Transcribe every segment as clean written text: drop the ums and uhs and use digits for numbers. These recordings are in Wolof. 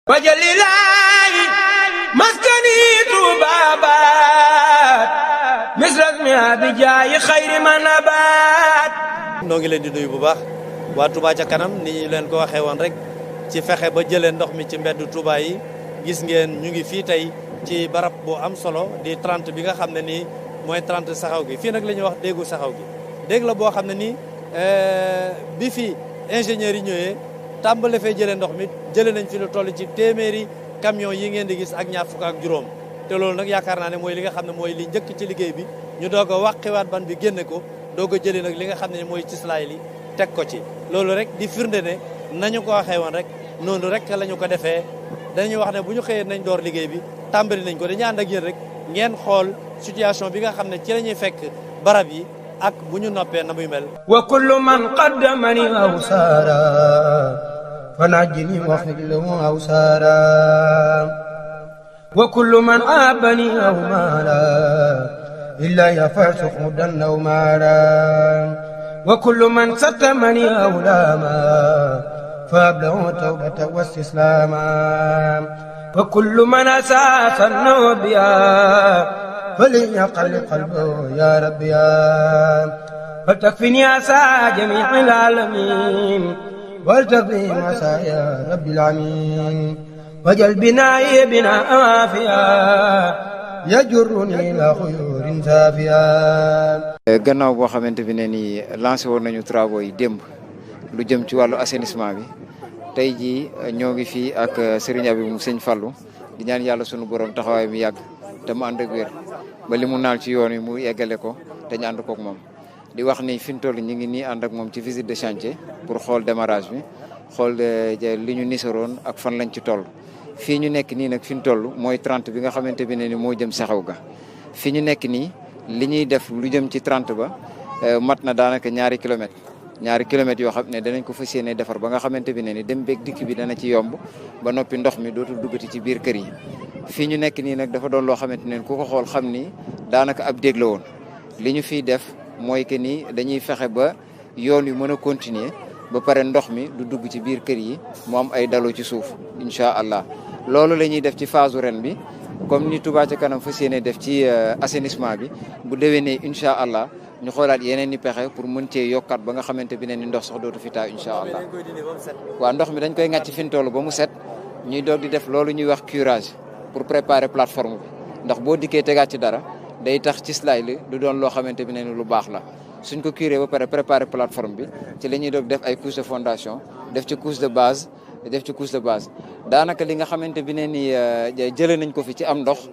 wajalilaahi maskani tuubaabaat misrasmi abijaayi xayri manabaat. noo ngi leen di nuyu bu baax waa Touba ca kanam ni ñu leen ko waxee woon rek ci fexe ba jëlee ndox mi ci mbeddu Touba yi gis ngeen ñu ngi fii tey ci barab bu am solo di 30 bi nga xam ne nii mooy 30 saxaw gi fii nag la ñuy wax déggu saxaw gi dégg la boo xam ne nii bi fi ingénieurs yi ñëwee tàmbale fee jëlee ndox mi jëlee nañ fi lu toll ci téeméeri camion yi ngeen di gis ak ñaar fukk ak juróom te loolu nag yaakaar naa ne mooy li nga xam ne mooy li njëkk ci liggéey bi ñu doog a wàqiwaat ban bi génne ko doog a jëlee nag li nga xam ne mooy cislaay li teg ko ci loolu rek di firnde ne nañu ko waxee woon rek noonu rek la ñu ko defee dañuy wax ne bu ñu xëyee nañ door liggéey bi tàmbali nañ ko dañuy ànd ak yéen rek ngeen xool situation bi nga xam ne ci la ñuy fekk barab yi ak bu ñu noppee na muy mel. wa kullu man qaddamani aw saara fa najjini waxfid lahu aw saara wa kullu man aabani aw maala illa yafasuq mudan aw maala wa kullu man sattamani aw laama fa ablahu tawbata wa istislaama wa kullu man asaasa nubiya فليقل قلبه يا ربي فلتكفني عسى جميع العالمين ولتقضي عسى يا رب العالمين وجل بنائي بناء وافيا يجرني إلى خيور سافيا. gannaaw boo xamante bi ne nii lancé woon nañu travaux yi démb lu jëm ci wàllu assainissement bi tey jii ñoo ngi fii ak Serigne Abibou mu Sëñ Fallou di ñaan yàlla sunu borom taxawaay mi yàgg te mu ànd ak wér ba li mu naal ci yoon wi mu yeggale ko te ñu ànd kook moom di wax ni fi mu toll ñu ngi nii ànd ak moom ci visite de chantier pour xool démarrage bi xool li ñu nisaroon ak fan lañ ci toll. fii ñu nekk nii nag fi mu toll mooy 30 bi nga xamante bi ne ni moo jëm saxaw ga fi ñu nekk nii li ñuy def lu jëm ci 30 ba mat na daanaka ñaari kilomètres yoo xam ne danañ ko fas yéene defar ba nga xamante bi ne ni dem beeg dikk bi dana ci yomb ba noppi ndox mi dootul duggati ci biir kër yi. fii ñu nekk nii nag dafa doon loo xamante ne ku ko xool xam ni daanaka ab dég la woon li ñu fiy def mooy que ni dañuy fexe ba yoon wi mën a continuer ba pare ndox mi du dugg ci biir kër yi mu am ay dalu ci suuf incha allah. loolu la ñuy def ci phase ren bi comme ni Touba ca kanam fas yéene def ci assainissement bi bu déwénee incha allah ñu xoolaat yeneen i pexe pour mën cee yokkaat ba nga xamante bi ne ni ndox sax dootu fi taa incha allah. waaw ndox mi dañ koy ŋàcc fi ñu toll ba mu set ñuy doog di def loolu ñuy wax curage. pour préparer plateforme bi ndax boo dikkee tegaat ci dara day tax ci slide li du doon loo xamante bi ne ni lu baax la suñ ko curé ba pare préparer plateforme bi ci la ñuy doog def ay couche de fondation def ci couche de base daanaka li nga xamante bi ne ni jëlee nañ ko fi ci am ndox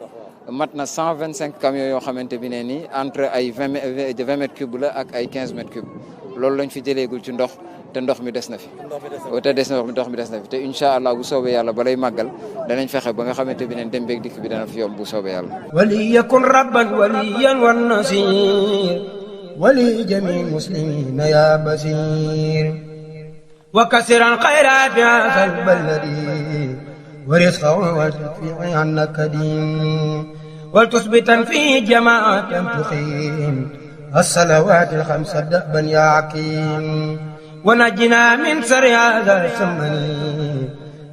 mat na 125 camions yoo xamante bi ne ni entre ay 20 mètres cubes la ak ay 15 mètres cubes loolu lañ fi jëleegul ci ndox te ndox mi des na fi te incha allah bu soobee yàlla balay màggal danañ fexe ba nga xamante bi neen dem beeg dikk bi dana fi yomb bu soobee yàlla. wali yakun rabban waliyan wan nasir wali jami muslimina ya basir wa kasiran xayraati asal baladi wa risqahu wa fi anna kadim wal tusbitan fi jamaatan tuqim الصلوات الخمس دأبا يا عكيم ونجنا من سر هذا الزمن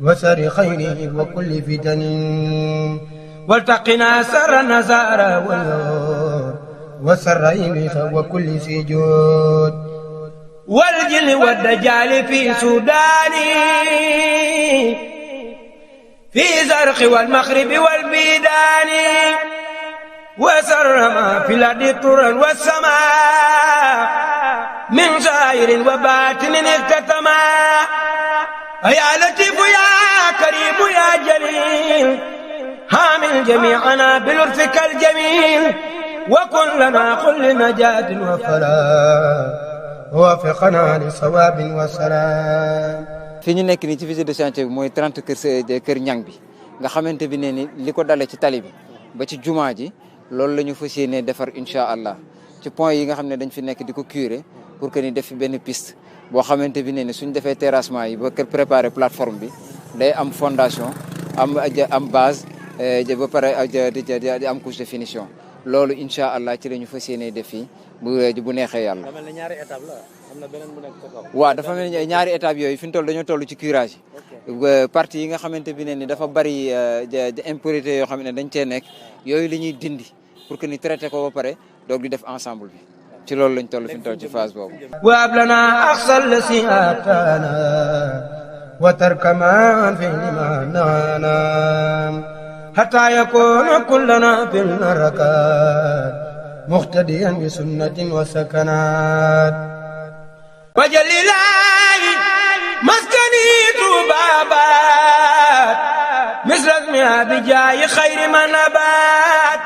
وسر خيره وكل فتن والتقنا سر النزار وسر إبليس وكل سجود والجن والدجال في سودان في زرق والمغرب والبيدان وسر ما في الأرض طرا والسماء من زائر وباطن اختتما يا لطيف يا كريم يا جليل حامل جميعنا بلطفك الجميل وكن لنا كل نجاة وفلاح ووفقنا لصواب وسلام. fi ñu nekk nii ci visite de chantier bi mooy 30 kër ñang bi nga xamante bi ne ni li ko dalee ci tali bi ba ci jumaa ji loolu la ñu fas yéenee defar incha allah ci point yi nga xam ne dañ fi nekk di ko curer pour que ni def fi benn piste boo xamante bi ne ni suñ defee terrassement yi ba préparer plateforme bi day am fondation am base ba pare di am couche de finition loolu incha allah ci la ñu fas yéenee def fii bu neexee yàlla. ñaari étape la am na beneen bu nekk ca kaw. waaw dafa mel ni ñaari étape yooyu fi ñu toll dañoo toll ci curage yi parti yi nga xamante bi ne ni dafa bari impurité yoo xam ne dañ cee nekk yooyu la ñuy dindi pour que ni traité ko ba pare doog di def ensemble bi ci loolu lañ toll fi ñu toll ci phase boobu. waab lana axsal la si ataana wa tarkaman fi lima naana hatta yakuna kullana bil narakat muqtadiyan bi sunnatin wa sakanat wajalilahi maskani tubabat misras mi abijaayi xayri man abat